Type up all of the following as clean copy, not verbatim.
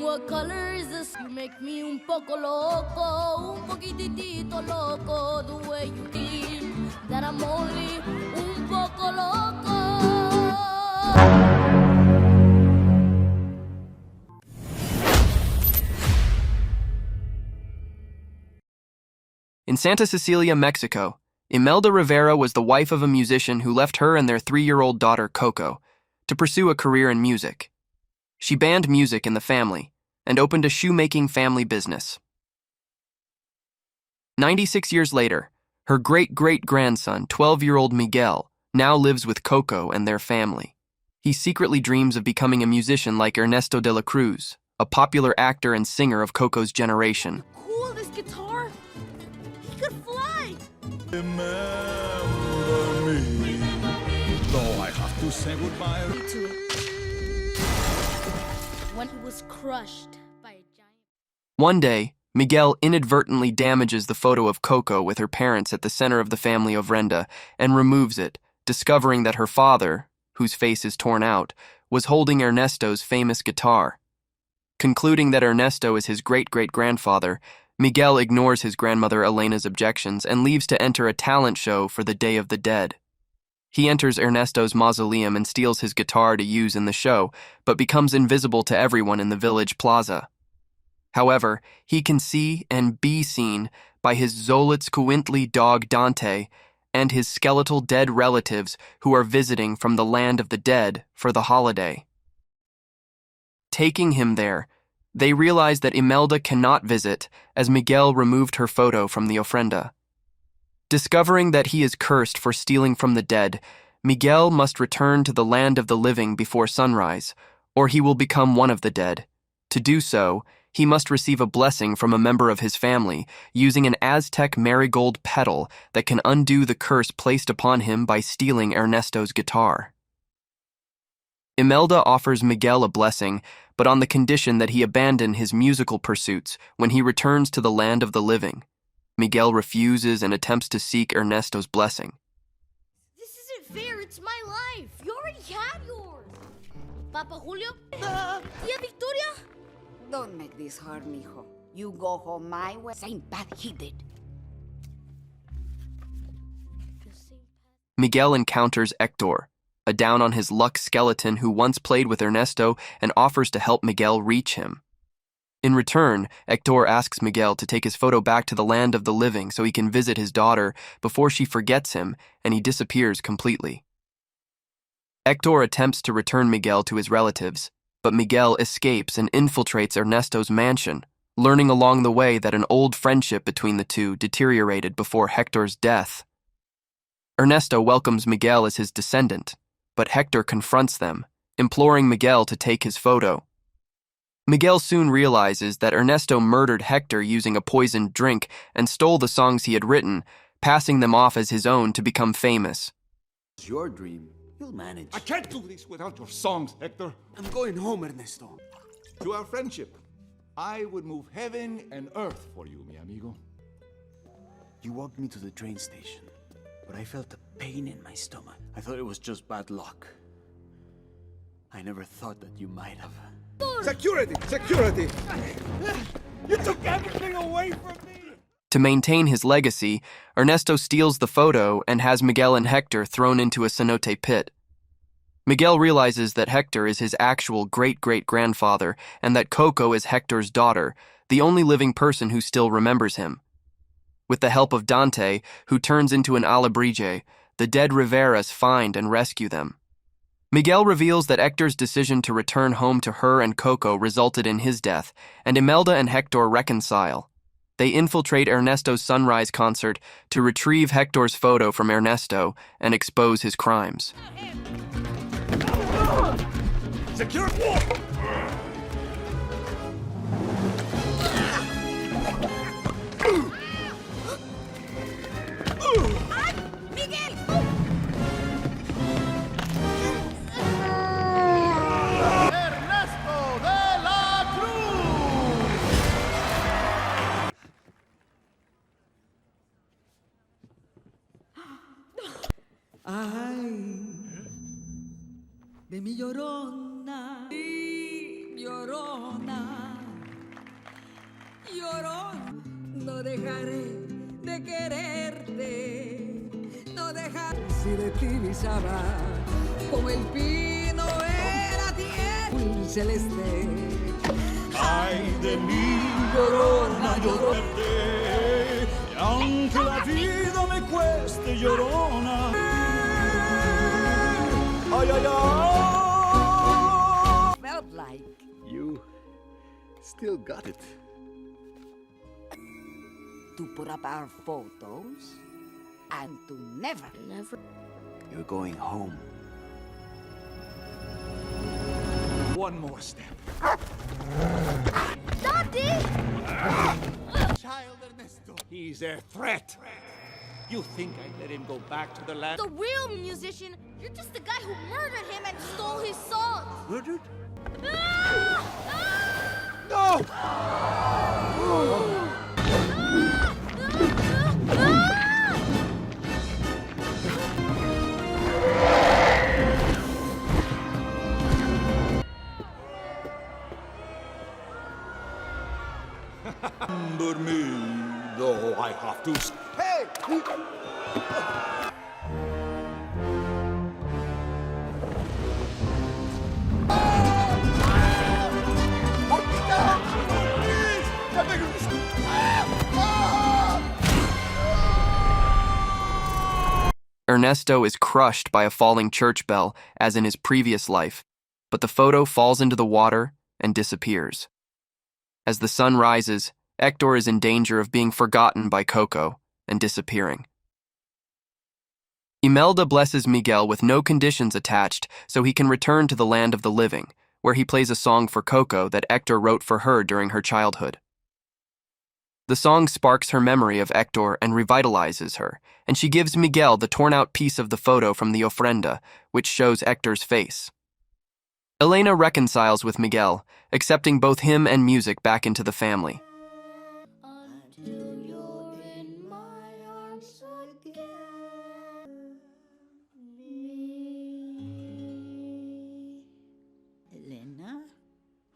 What color is this? You make me un poco loco, un poquitito loco. The way you feel that I'm only un poco loco. In Santa Cecilia, Mexico, Imelda Rivera was the wife of a musician who left her and their 3-year-old daughter, COCO, to pursue a career in music. She banned music in the family and opened a shoemaking family business. 96 years later, her great-great-grandson, 12-year-old Miguel, now lives with COCO and their family. He secretly dreams of becoming a musician like Ernesto de la Cruz, a popular actor and singer of COCO's generation. Cool, this guitar. He could fly. Remember me, though I have to say goodbye To it. When he was crushed by a giant. One day, Miguel inadvertently damages the photo of COCO with her parents at the center of the family ofrenda and removes it, discovering that her father, whose face is torn out, was holding Ernesto's famous guitar. Concluding that Ernesto is his great-great-grandfather, Miguel ignores his grandmother Elena's objections and leaves to enter a talent show for the Day of the Dead. He enters Ernesto's mausoleum and steals his guitar to use in the show, but becomes invisible to everyone in the village plaza. However, he can see and be seen by his Zolitzcuintli dog Dante and his skeletal dead relatives who are visiting from the land of the dead for the holiday. Taking him there, they realize that Imelda cannot visit as Miguel removed her photo from the ofrenda. Discovering that he is cursed for stealing from the dead, Miguel must return to the land of the living before sunrise, or he will become one of the dead. To do so, he must receive a blessing from a member of his family using an Aztec marigold petal that can undo the curse placed upon him by stealing Ernesto's guitar. Imelda offers Miguel a blessing, but on the condition that he abandon his musical pursuits when he returns to the land of the living. Miguel refuses and attempts to seek Ernesto's blessing. This isn't fair. It's my life. You already had yours. Papa Julio? Tia Victoria? Don't make this hard, mijo. You go home my way. Same path he did. Miguel encounters Hector, a down-on-his-luck skeleton who once played with Ernesto and offers to help Miguel reach him. In return, Hector asks Miguel to take his photo back to the land of the living so he can visit his daughter before she forgets him and he disappears completely. Hector attempts to return Miguel to his relatives, but Miguel escapes and infiltrates Ernesto's mansion, learning along the way that an old friendship between the two deteriorated before Hector's death. Ernesto welcomes Miguel as his descendant, but Hector confronts them, imploring Miguel to take his photo. Miguel soon realizes that Ernesto murdered Hector using a poisoned drink and stole the songs he had written, passing them off as his own to become famous. It's your dream. You'll manage. I can't do this without your songs, Hector. I'm going home, Ernesto. To our friendship, I would move heaven and earth for you, mi amigo. You walked me to the train station, but I felt a pain in my stomach. I thought it was just bad luck. I never thought that you might have. Security! Security! You took everything away from me! To maintain his legacy, Ernesto steals the photo and has Miguel and Hector thrown into a cenote pit. Miguel realizes that Hector is his actual great-great-grandfather and that COCO is Hector's daughter, the only living person who still remembers him. With the help of Dante, who turns into an alebrije, the dead Riveras find and rescue them. Miguel reveals that Hector's decision to return home to her and COCO resulted in his death, and Imelda and Hector reconcile. They infiltrate Ernesto's sunrise concert to retrieve Hector's photo from Ernesto and expose his crimes. Security! Ay, de mi llorona, Llorona, llorona, no dejaré de quererte, no dejaré. Si de ti visaba, como el pino era tierra celeste. Ay de mí, llorona, llorarte, y aunque la vida me cueste, llorona. Ay, ay, ay. Felt like. You still got it. To put up our photos and to never. You're going home. One more step. Child Ernesto. He's a threat. You think I'd let him go back to the land? The real musician, you're just the guy who murdered him and stole his songs. Murdered? Ah! No! Remember me, though I have to. Hey! Ernesto is crushed by a falling church bell, as in his previous life, but the photo falls into the water and disappears. As the sun rises, Hector is in danger of being forgotten by COCO and disappearing. Imelda blesses Miguel with no conditions attached so he can return to the land of the living, where he plays a song for COCO that Hector wrote for her during her childhood. The song sparks her memory of Hector and revitalizes her, and she gives Miguel the torn-out piece of the photo from the ofrenda, which shows Hector's face. Elena reconciles with Miguel, accepting both him and music back into the family. Until you're in my arms again. Me. Elena,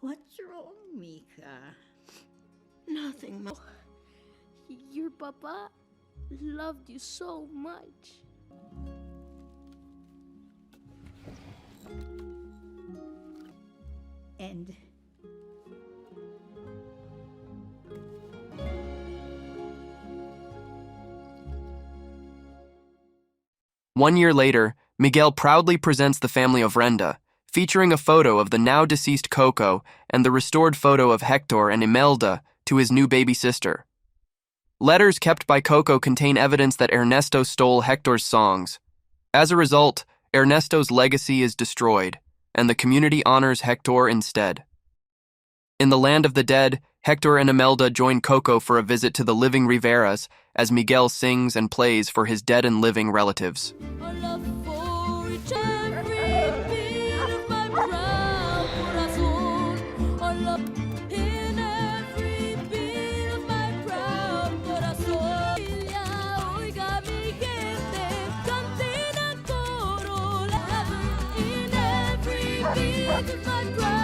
what's wrong, Mika? Nothing, Mom. Your papa loved you so much. And 1 year later, Miguel proudly presents the family of Renda, featuring a photo of the now-deceased COCO and the restored photo of Hector and Imelda to his new baby sister. Letters kept by COCO contain evidence that Ernesto stole Hector's songs. As a result, Ernesto's legacy is destroyed, and the community honors Hector instead. In the land of the dead, Hector and Imelda join COCO for a visit to the living Riveras as Miguel sings and plays for his dead and living relatives. A love for each every beat of my proud corazón. A love in every beat of my proud corazón. Oiga mi gente, canten a coro. Love in every beat of my proud